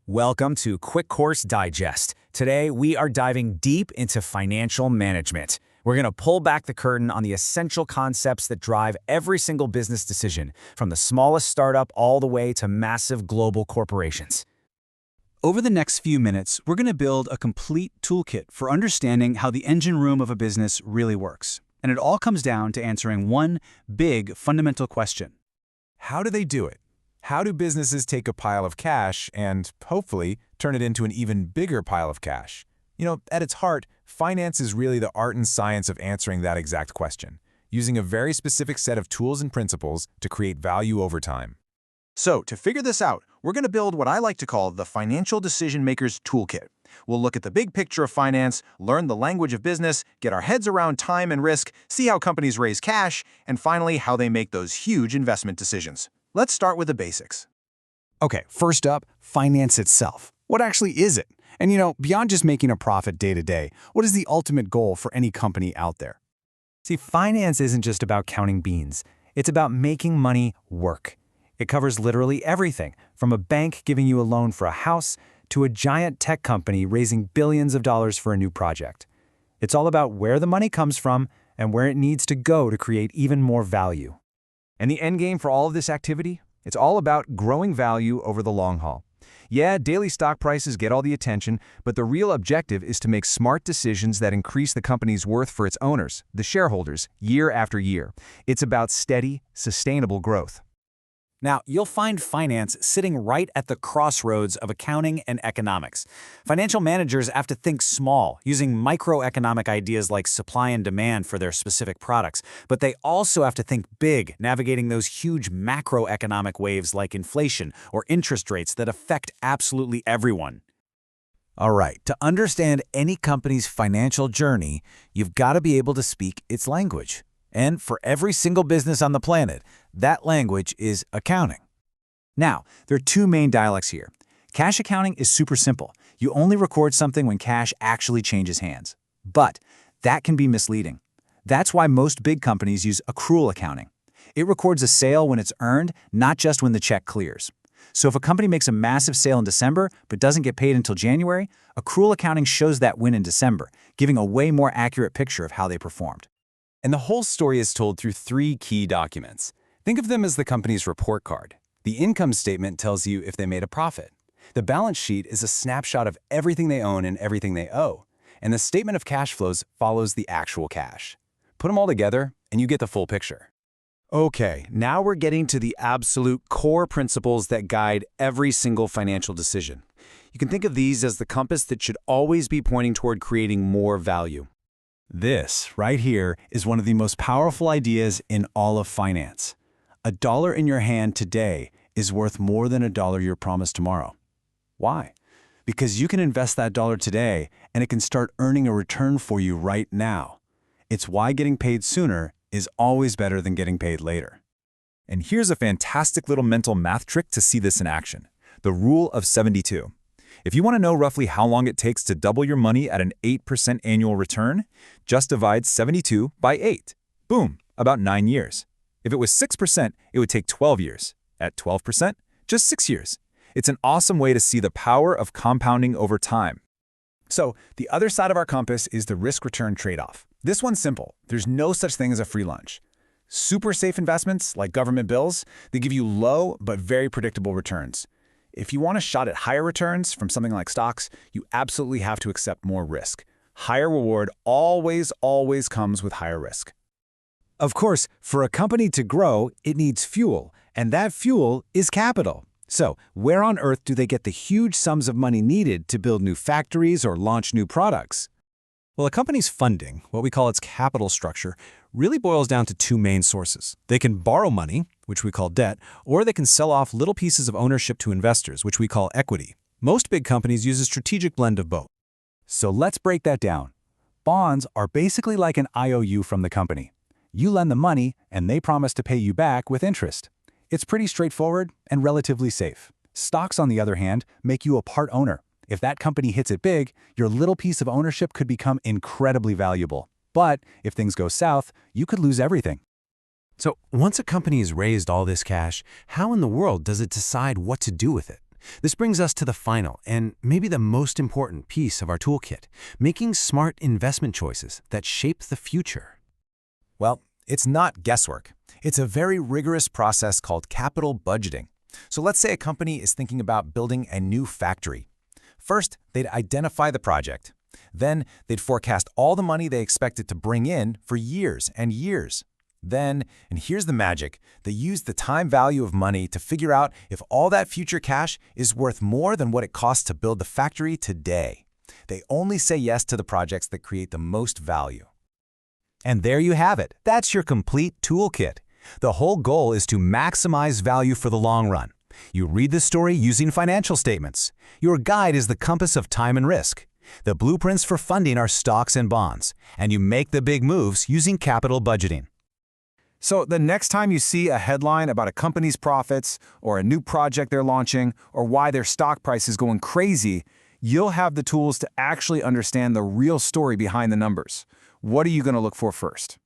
Welcome to Quick Course Digest. Today, we are diving deep into financial management. We're going to pull back the curtain on the essential concepts that drive every single business decision, from the smallest startup all the way to massive global corporations. Over the next few minutes, we're going to build a complete toolkit for understanding how the engine room of a business really works. And it all comes down to answering one big fundamental question. How do they do it? How do businesses take a pile of cash and, hopefully, turn it into an even bigger pile of cash? At its heart, finance is really the art and science of answering that exact question, using a very specific set of tools and principles to create value over time. So, to figure this out, we're going to build what I like to call the Financial Decision Maker's Toolkit. We'll look at the big picture of finance, learn the language of business, get our heads around time and risk, see how companies raise cash, and finally, how they make those huge investment decisions. Let's start with the basics. Okay, first up, finance itself. What actually is it? And beyond just making a profit day to day, what is the ultimate goal for any company out there? See, finance isn't just about counting beans. It's about making money work. It covers literally everything, from a bank giving you a loan for a house to a giant tech company raising billions of dollars for a new project. It's all about where the money comes from and where it needs to go to create even more value. And the end game for all of this activity? It's all about growing value over the long haul. Yeah, daily stock prices get all the attention, but the real objective is to make smart decisions that increase the company's worth for its owners, the shareholders, year after year. It's about steady, sustainable growth. Now, you'll find finance sitting right at the crossroads of accounting and economics. Financial managers have to think small, using microeconomic ideas like supply and demand for their specific products, but they also have to think big, navigating those huge macroeconomic waves like inflation or interest rates that affect absolutely everyone. All right, to understand any company's financial journey, you've got to be able to speak its language. And for every single business on the planet, that language is accounting. Now, there are two main dialects here. Cash accounting is super simple. You only record something when cash actually changes hands. But that can be misleading. That's why most big companies use accrual accounting. It records a sale when it's earned, not just when the check clears. So if a company makes a massive sale in December but doesn't get paid until January, accrual accounting shows that win in December, giving a way more accurate picture of how they performed. And the whole story is told through three key documents. Think of them as the company's report card. The income statement tells you if they made a profit. The balance sheet is a snapshot of everything they own and everything they owe. And the statement of cash flows follows the actual cash. Put them all together, and you get the full picture. Okay, now we're getting to the absolute core principles that guide every single financial decision. You can think of these as the compass that should always be pointing toward creating more value. This, right here, is one of the most powerful ideas in all of finance. $1 in your hand today is worth more than $1 you're promised tomorrow. Why? Because you can invest that dollar today, and it can start earning a return for you right now. It's why getting paid sooner is always better than getting paid later. And here's a fantastic little mental math trick to see this in action. The rule of 72. If you want to know roughly how long it takes to double your money at an 8% annual return, just divide 72 by 8. Boom, about 9 years. If it was 6%, it would take 12 years. At 12%, just 6 years. It's an awesome way to see the power of compounding over time. So, the other side of our compass is the risk-return trade-off. This one's simple. There's no such thing as a free lunch. Super safe investments, like government bills, they give you low but very predictable returns. If you want a shot at higher returns from something like stocks, you absolutely have to accept more risk. Higher reward always comes with higher risk. Of course, for a company to grow, it needs fuel, and that fuel is capital. So, where on earth do they get the huge sums of money needed to build new factories or launch new products? Well, a company's funding, what we call its capital structure, really boils down to two main sources. They can borrow money, which we call debt, or they can sell off little pieces of ownership to investors, which we call equity. Most big companies use a strategic blend of both. So let's break that down. Bonds are basically like an IOU from the company. You lend the money, and they promise to pay you back with interest. It's pretty straightforward and relatively safe. Stocks, on the other hand, make you a part owner. If that company hits it big, your little piece of ownership could become incredibly valuable. But if things go south, you could lose everything. So once a company has raised all this cash, how in the world does it decide what to do with it? This brings us to the final and maybe the most important piece of our toolkit, making smart investment choices that shape the future. Well, it's not guesswork. It's a very rigorous process called capital budgeting. So let's say a company is thinking about building a new factory. First, they'd identify the project. Then, they'd forecast all the money they expected to bring in for years and years. Then, and here's the magic, they use the time value of money to figure out if all that future cash is worth more than what it costs to build the factory today. They only say yes to the projects that create the most value. And there you have it. That's your complete toolkit. The whole goal is to maximize value for the long run. You read the story using financial statements. Your guide is the compass of time and risk. The blueprints for funding are stocks and bonds. And you make the big moves using capital budgeting. So the next time you see a headline about a company's profits or a new project they're launching or why their stock price is going crazy, you'll have the tools to actually understand the real story behind the numbers. What are you going to look for first?